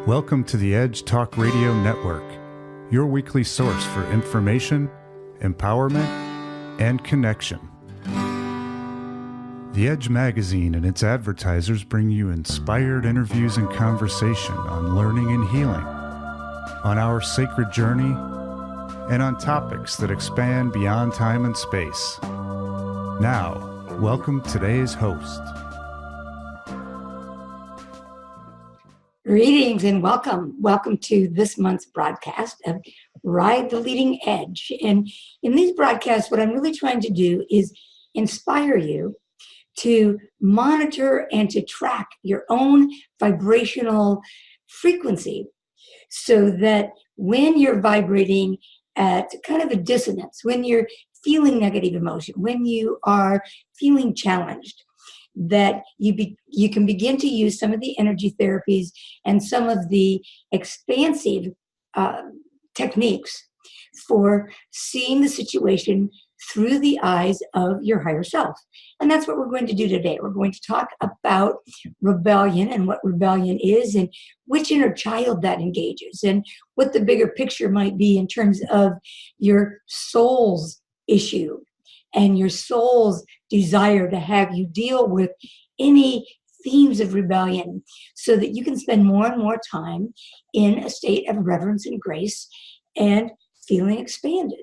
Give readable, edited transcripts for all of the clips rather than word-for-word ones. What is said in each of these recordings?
Welcome to the Edge Talk Radio Network, your weekly source for information, empowerment, and connection. The Edge magazine and its advertisers bring you inspired interviews and conversation on learning and healing, on our sacred journey, and on topics that expand beyond time and space. Now, welcome today's host. Greetings and welcome. Welcome to this month's broadcast of Ride the Leading Edge. And in these broadcasts, what I'm really trying to do is inspire you to monitor and to track your own vibrational frequency so that when you're vibrating at kind of a dissonance, when you're feeling negative emotion, when you are feeling challenged, that you can begin to use some of the energy therapies and some of the expansive techniques for seeing the situation through the eyes of your higher self. And that's what we're going to do today. We're going to talk about rebellion and what rebellion is and which inner child that engages and what the bigger picture might be in terms of your soul's issue and your soul's desire to have you deal with any themes of rebellion so that you can spend more and more time in a state of reverence and grace and feeling expanded.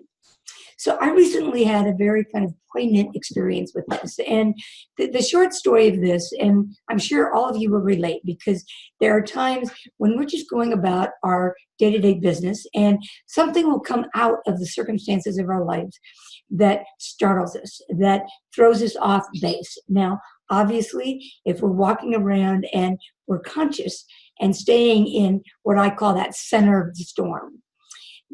So I recently had a very kind of poignant experience with this. And the short story of this, and I'm sure all of you will relate, because there are times when we're just going about our day-to-day business and something will come out of the circumstances of our lives that startles us, that throws us off base. Now, obviously, if we're walking around and we're conscious and staying in what I call that center of the storm,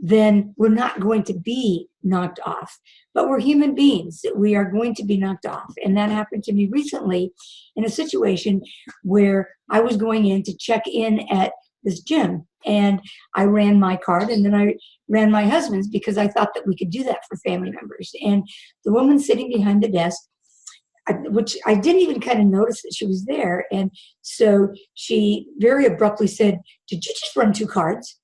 then we're not going to be knocked off. But we're human beings. We are going to be knocked off. And that happened to me recently in a situation where I was going in to check in at this gym. And I ran my card and then I ran my husband's because I thought that we could do that for family members. And the woman sitting behind the desk, which I didn't even kind of notice that she was there. And so she very abruptly said, "Did you just run 2 cards?"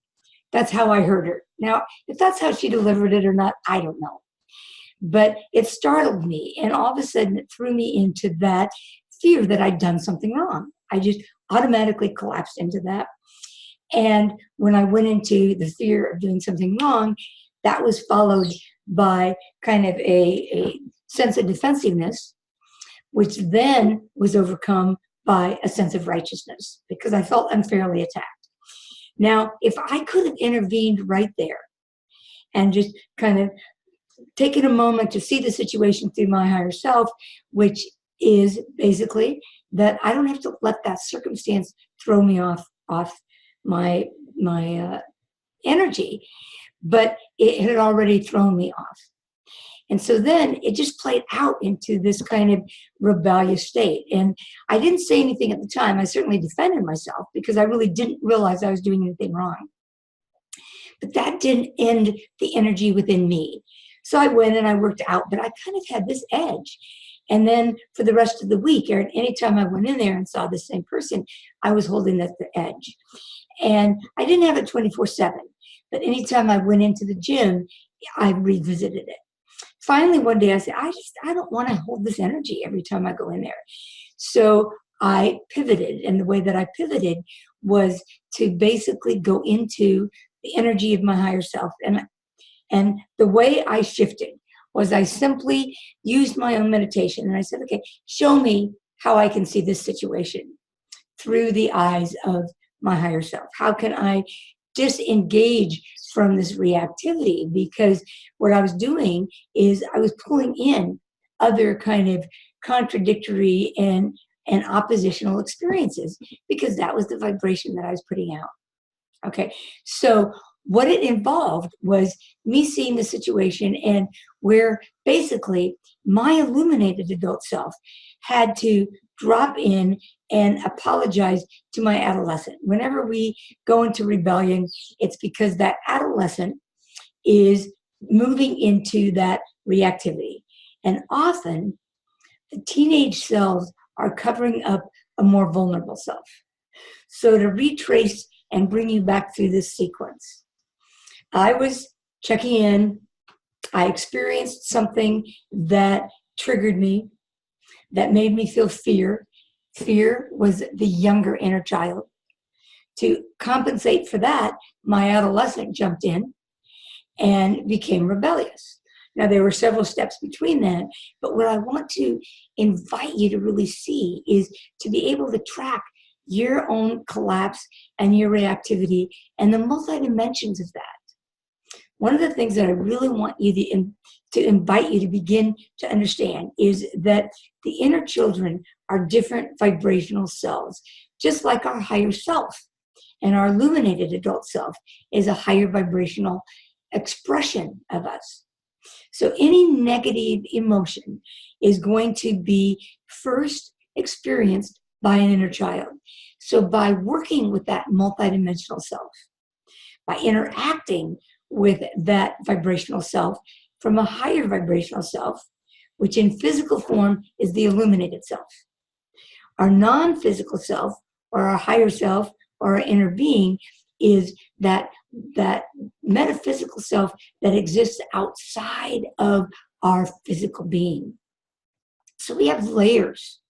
That's how I heard her. Now, if that's how she delivered it or not, I don't know. But it startled me. And all of a sudden, it threw me into that fear that I'd done something wrong. I just automatically collapsed into that. And when I went into the fear of doing something wrong, that was followed by kind of a sense of defensiveness, which then was overcome by a sense of righteousness because I felt unfairly attacked. Now, if I could have intervened right there and just kind of taken a moment to see the situation through my higher self, which is basically that I don't have to let that circumstance throw me off my energy, but it had already thrown me off. And so then it just played out into this kind of rebellious state. And I didn't say anything at the time. I certainly defended myself because I really didn't realize I was doing anything wrong. But that didn't end the energy within me. So I went and I worked out, but I kind of had this edge. And then for the rest of the week, or anytime I went in there and saw the same person, I was holding the edge. And I didn't have it 24/7, but anytime I went into the gym, I revisited it. Finally, one day I said, I don't want to hold this energy every time I go in there. So I pivoted. And the way that I pivoted was to basically go into the energy of my higher self. And the way I shifted was I simply used my own meditation. And I said, okay, show me how I can see this situation through the eyes of my higher self. How can I disengage from this reactivity? Because what I was doing is I was pulling in other kind of contradictory and oppositional experiences because that was the vibration that I was putting out. Okay, so what it involved was me seeing the situation and where basically my illuminated adult self had to drop in and apologize to my adolescent. Whenever we go into rebellion, it's because that adolescent is moving into that reactivity. And often the teenage selves are covering up a more vulnerable self. So to retrace and bring you back through this sequence. I was checking in. I experienced something that triggered me, that made me feel fear. Fear was the younger inner child. To compensate for that, my adolescent jumped in and became rebellious. Now, there were several steps between that, but what I want to invite you to really see is to be able to track your own collapse and your reactivity and the multi-dimensions of that. One of the things that I really want you to invite you to begin to understand is that the inner children are different vibrational selves, just like our higher self. And our illuminated adult self is a higher vibrational expression of us. So any negative emotion is going to be first experienced by an inner child. So by working with that multidimensional self, by interacting with that vibrational self from a higher vibrational self, which in physical form is the illuminated self. Our non-physical self, or our higher self, or our inner being, is that metaphysical self that exists outside of our physical being. So we have layers.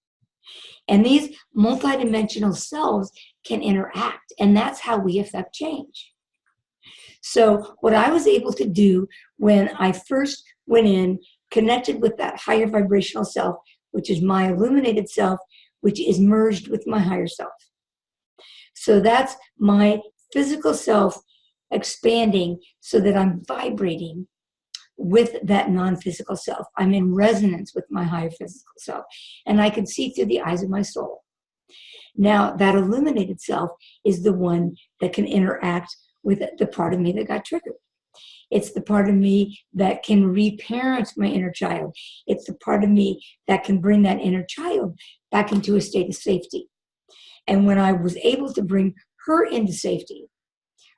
And these multidimensional selves can interact, and that's how we affect change. So what I was able to do when I first went in, connected with that higher vibrational self, which is my illuminated self, which is merged with my higher self. So that's my physical self expanding so that I'm vibrating with that non-physical self. I'm in resonance with my higher physical self, and I can see through the eyes of my soul. Now, that illuminated self is the one that can interact with the part of me that got triggered. It's the part of me that can reparent my inner child. It's the part of me that can bring that inner child back into a state of safety. And when I was able to bring her into safety,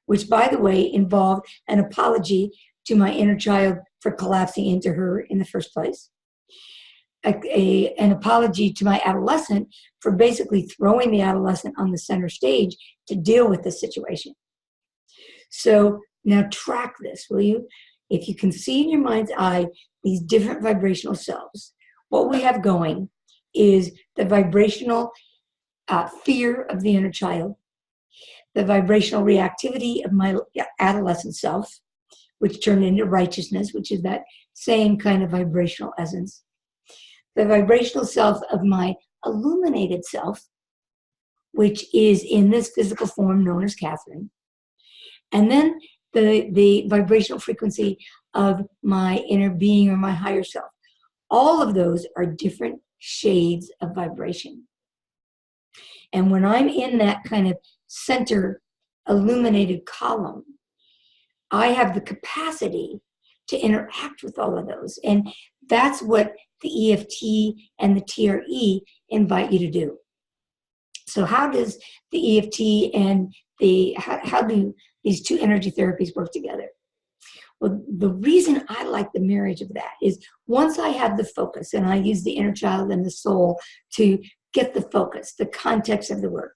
which, by the way, involved an apology to my inner child for collapsing into her in the first place, an apology to my adolescent for basically throwing the adolescent on the center stage to deal with the situation. So now track this, will you? If you can see in your mind's eye these different vibrational selves, what we have going is the vibrational fear of the inner child, the vibrational reactivity of my adolescent self, which turned into righteousness, which is that same kind of vibrational essence, the vibrational self of my illuminated self, which is in this physical form known as Cathryn, and then the vibrational frequency of my inner being or my higher self. All of those are different shades of vibration. And when I'm in that kind of center illuminated column, I have the capacity to interact with all of those. And that's what the EFT and the TRE invite you to do. So how does the EFT and how do these two energy therapies work together? Well, the reason I like the marriage of that is once I have the focus, and I use the inner child and the soul to get the focus, the context of the work.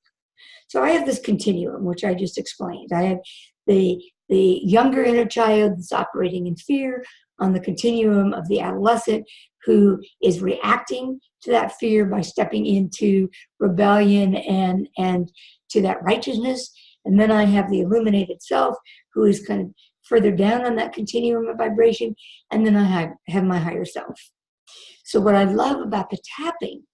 So I have this continuum, which I just explained. I have the younger inner child that's operating in fear on the continuum of the adolescent who is reacting to that fear by stepping into rebellion and to that righteousness. And then I have the illuminated self who is kind of further down on that continuum of vibration. And then I have my higher self. So what I love about the tapping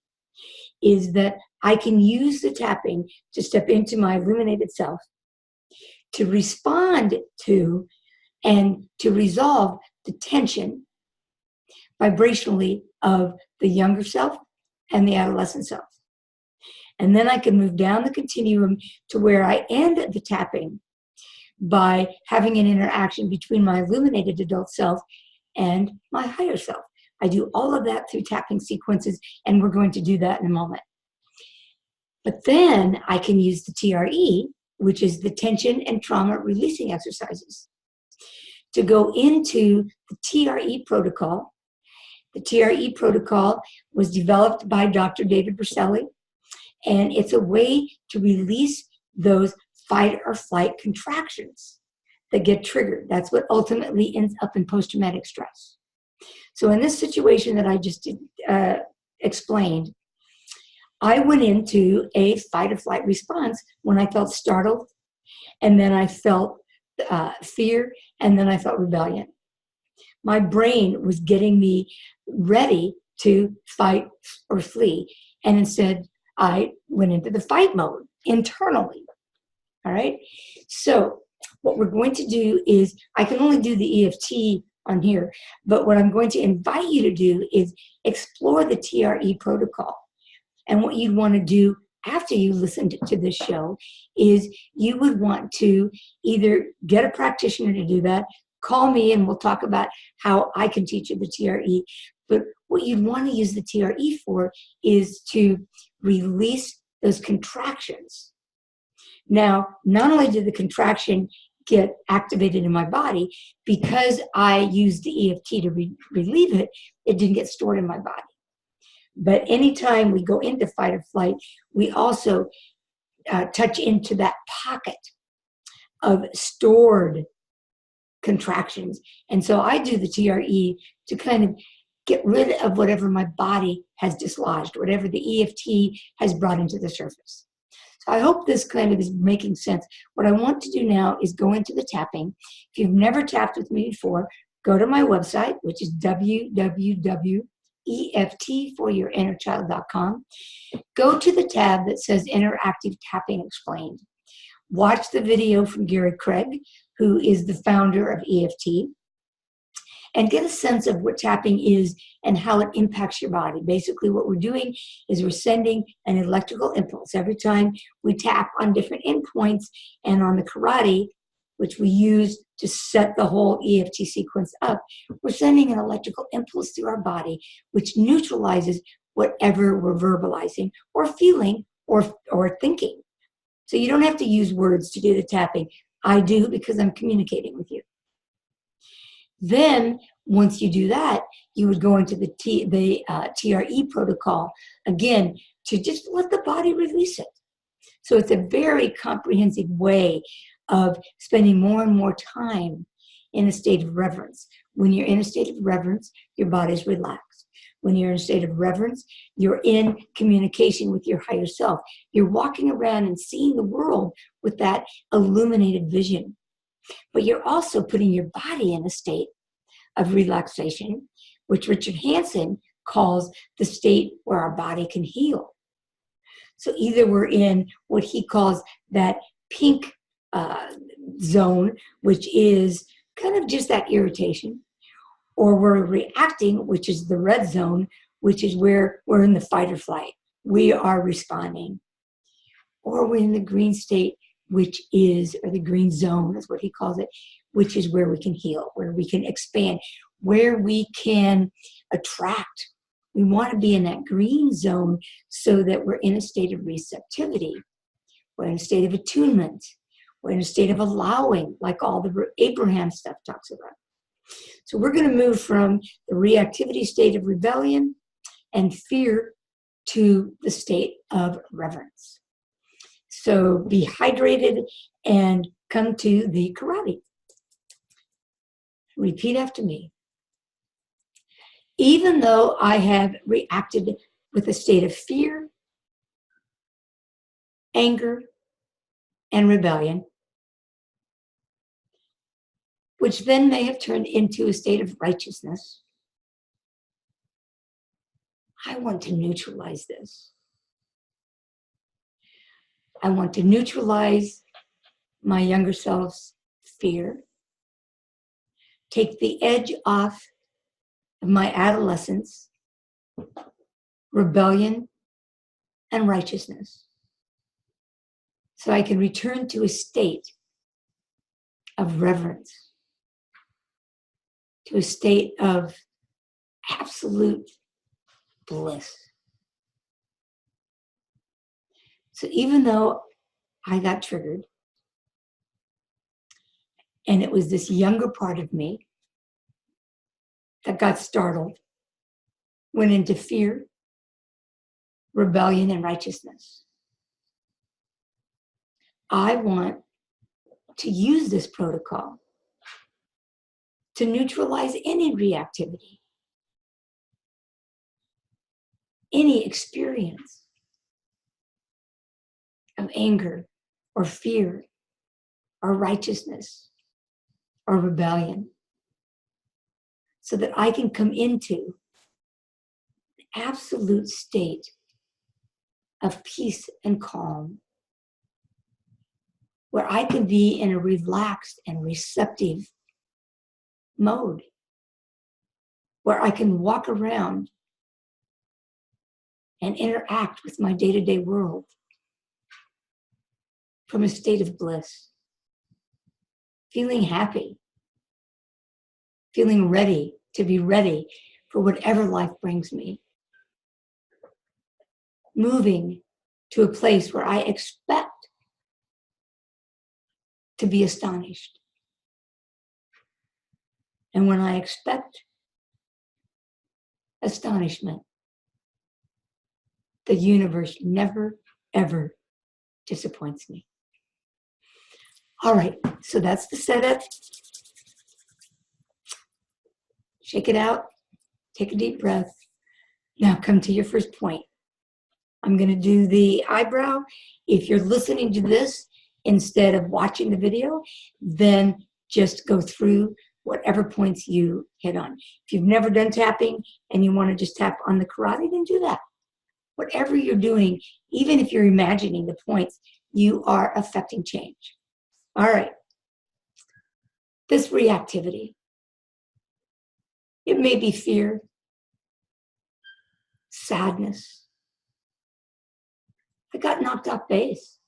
is that I can use the tapping to step into my illuminated self, to respond to and to resolve the tension vibrationally of the younger self and the adolescent self. And then I can move down the continuum to where I end the tapping by having an interaction between my illuminated adult self and my higher self. I do all of that through tapping sequences, and we're going to do that in a moment. But then I can use the TRE, which is the tension and trauma releasing exercises, to go into the TRE protocol. The TRE protocol was developed by Dr. David Berselli, and it's a way to release those fight or flight contractions that get triggered. That's what ultimately ends up in post-traumatic stress. So in this situation that I just explained, I went into a fight or flight response when I felt startled, and then I felt fear, and then I felt rebellion. My brain was getting me ready to fight or flee, and instead I went into the fight mode internally. All right? So what we're going to do is, I can only do the EFT on here, but what I'm going to invite you to do is explore the TRE protocol. And what you'd want to do after you listen to this show is you would want to either get a practitioner to do that, call me and we'll talk about how I can teach you the TRE. But what you'd want to use the TRE for is to release those contractions. Now, not only did the contraction get activated in my body, because I used the EFT to relieve it, it didn't get stored in my body. But anytime we go into fight or flight, we also touch into that pocket of stored contractions. And so I do the TRE to kind of get rid of whatever my body has dislodged, whatever the EFT has brought into the surface. So I hope this kind of is making sense. What I want to do now is go into the tapping. If you've never tapped with me before, go to my website, which is www.EFTforyourinnerchild.com. Go to the tab that says Interactive Tapping Explained. Watch the video from Gary Craig, who is the founder of EFT, and get a sense of what tapping is and how it impacts your body. Basically, what we're doing is we're sending an electrical impulse every time we tap on different endpoints, and on the karate, which we use to set the whole EFT sequence up, we're sending an electrical impulse through our body, which neutralizes whatever we're verbalizing or feeling or thinking. So you don't have to use words to do the tapping. I do, because I'm communicating with you. Then, once you do that, you would go into the TRE protocol, again, to just let the body release it. So it's a very comprehensive way of spending more and more time in a state of reverence. When you're in a state of reverence, your body's relaxed. When you're in a state of reverence, you're in communication with your higher self. You're walking around and seeing the world with that illuminated vision. But you're also putting your body in a state of relaxation, which Richard Hansen calls the state where our body can heal. So either we're in what he calls that pink zone, which is kind of just that irritation, or we're reacting, which is the red zone, which is where we're in the fight or flight. We are responding. Or we're in the green state, which is, or the green zone is what he calls it, which is where we can heal, where we can expand, where we can attract. We want to be in that green zone so that we're in a state of receptivity. We're in a state of attunement. We're in a state of allowing, like all the Abraham stuff talks about. So we're going to move from the reactivity state of rebellion and fear to the state of reverence. So be hydrated and come to the karate. Repeat after me. Even though I have reacted with a state of fear, anger, and rebellion, which then may have turned into a state of righteousness, I want to neutralize this. I want to neutralize my younger self's fear, take the edge off of my adolescence, rebellion, and righteousness, so I can return to a state of reverence, to a state of absolute bliss. So even though I got triggered, and it was this younger part of me that got startled, went into fear, rebellion, and righteousness, I want to use this protocol to neutralize any reactivity, any experience of anger or fear or righteousness or rebellion, so that I can come into an absolute state of peace and calm, where I can be in a relaxed and receptive mode, where I can walk around and interact with my day-to-day world from a state of bliss, feeling happy, feeling ready to be ready for whatever life brings me, moving to a place where I expect to be astonished. And when I expect astonishment, the universe never, ever disappoints me. All right, so that's the setup. Shake it out, take a deep breath. Now come to your first point. I'm going to do the eyebrow. If you're listening to this instead of watching the video, then just go through whatever points you hit on. If you've never done tapping and you want to just tap on the karate, then do that. Whatever you're doing, even if you're imagining the points, you are affecting change. All right. This reactivity, it may be fear, sadness. I got knocked off base.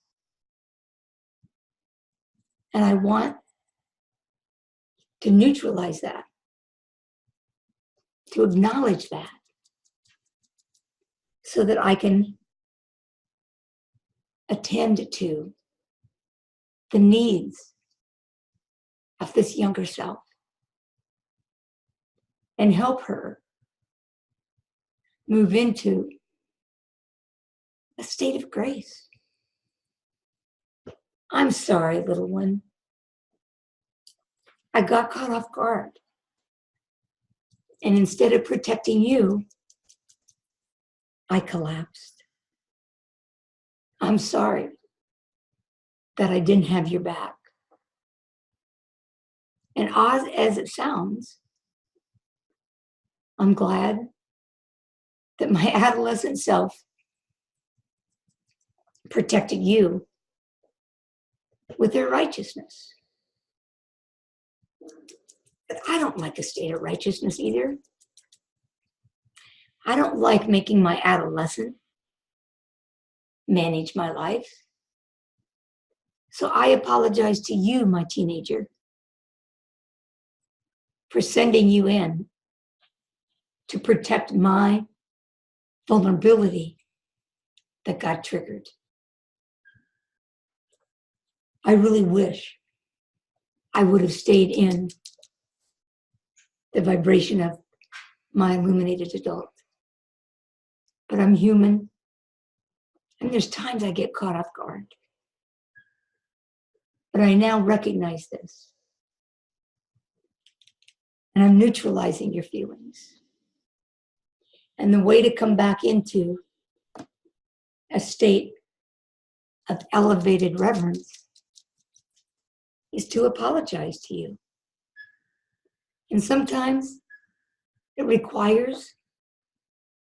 And I want to neutralize that, to acknowledge that, so that I can attend to the needs of this younger self and help her move into a state of grace. I'm sorry, little one. I got caught off guard. And instead of protecting you, I collapsed. I'm sorry that I didn't have your back. And odd as it sounds, I'm glad that my adolescent self protected you with their righteousness. But I don't like a state of righteousness either. I don't like making my adolescent manage my life. So I apologize to you, my teenager, for sending you in to protect my vulnerability that got triggered. I really wish I would have stayed in the vibration of my illuminated adult. But I'm human, and there's times I get caught off guard. But I now recognize this. And I'm neutralizing your feelings. And the way to come back into a state of elevated reverence is to apologize to you. And sometimes it requires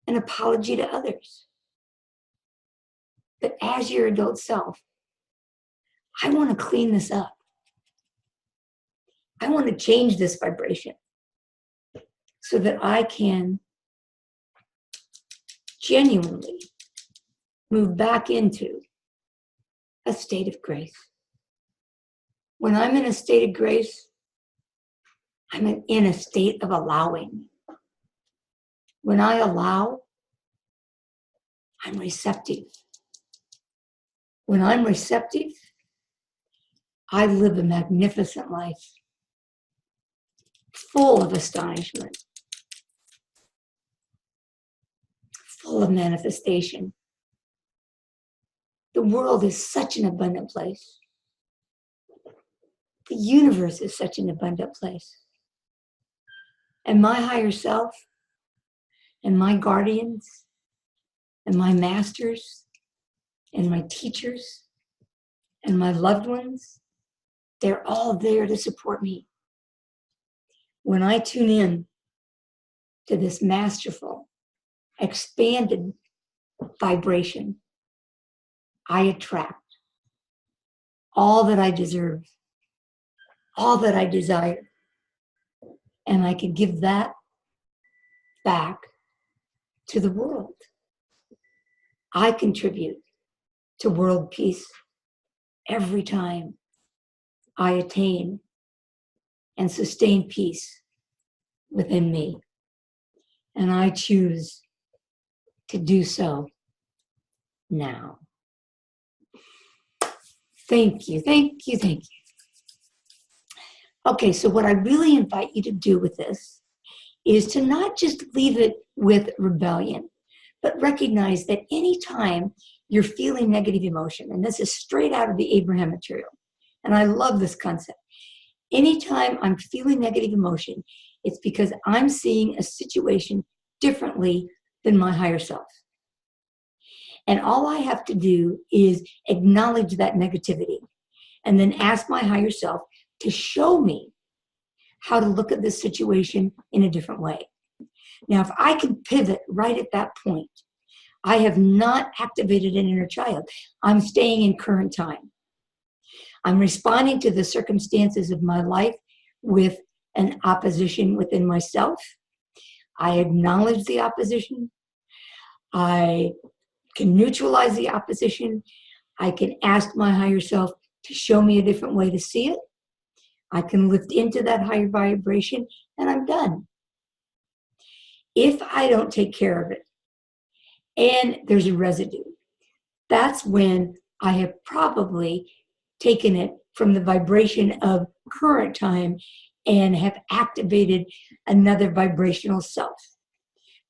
an apology to others. But as your adult self, I want to clean this up. I want to change this vibration so that I can genuinely move back into a state of grace. When I'm in a state of grace, I'm in a state of allowing. When I allow, I'm receptive. When I'm receptive, I live a magnificent life, full of astonishment, full of manifestation. The world is such an abundant place. The universe is such an abundant place. And my higher self and my guardians and my masters and my teachers and my loved ones, they're all there to support me. When I tune in to this masterful, expanded vibration, I attract all that I deserve, all that I desire, and I can give that back to the world. I contribute to world peace every time I attain and sustain peace within me. And I choose to do so now. Thank you, thank you, thank you. Okay, so what I really invite you to do with this is to not just leave it with rebellion, but recognize that anytime you're feeling negative emotion, and this is straight out of the Abraham material, and I love this concept. Anytime I'm feeling negative emotion, it's because I'm seeing a situation differently than my higher self. And all I have to do is acknowledge that negativity and then ask my higher self to show me how to look at this situation in a different way. Now, if I can pivot right at that point, I have not activated an inner child. I'm staying in current time. I'm responding to the circumstances of my life with an opposition within myself. I acknowledge the opposition. I can neutralize the opposition. I can ask my higher self to show me a different way to see it. I can lift into that higher vibration, and I'm done. If I don't take care of it, and there's a residue, that's when I have probably taken it from the vibration of current time and have activated another vibrational self.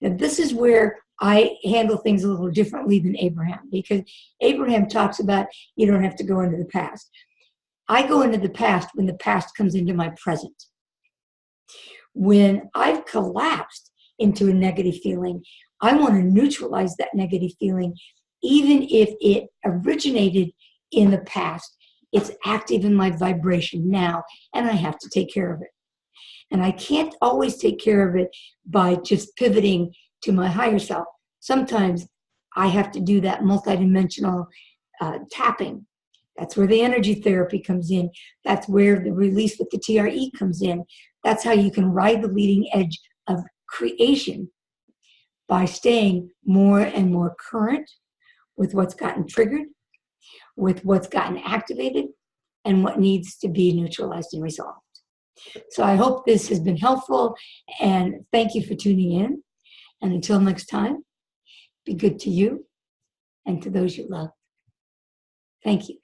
Now, this is where I handle things a little differently than Abraham, because Abraham talks about you don't have to go into the past. I go into the past when the past comes into my present. When I've collapsed into a negative feeling, I want to neutralize that negative feeling, even if it originated in the past. It's active in my vibration now, and I have to take care of it. And I can't always take care of it by just pivoting to my higher self. Sometimes I have to do that multidimensional tapping. That's where the energy therapy comes in. That's where the release with the TRE comes in. That's how you can ride the leading edge of creation, by staying more and more current with what's gotten triggered, with what's gotten activated, and what needs to be neutralized and resolved. So I hope this has been helpful, and thank you for tuning in. And until next time, be good to you and to those you love. Thank you.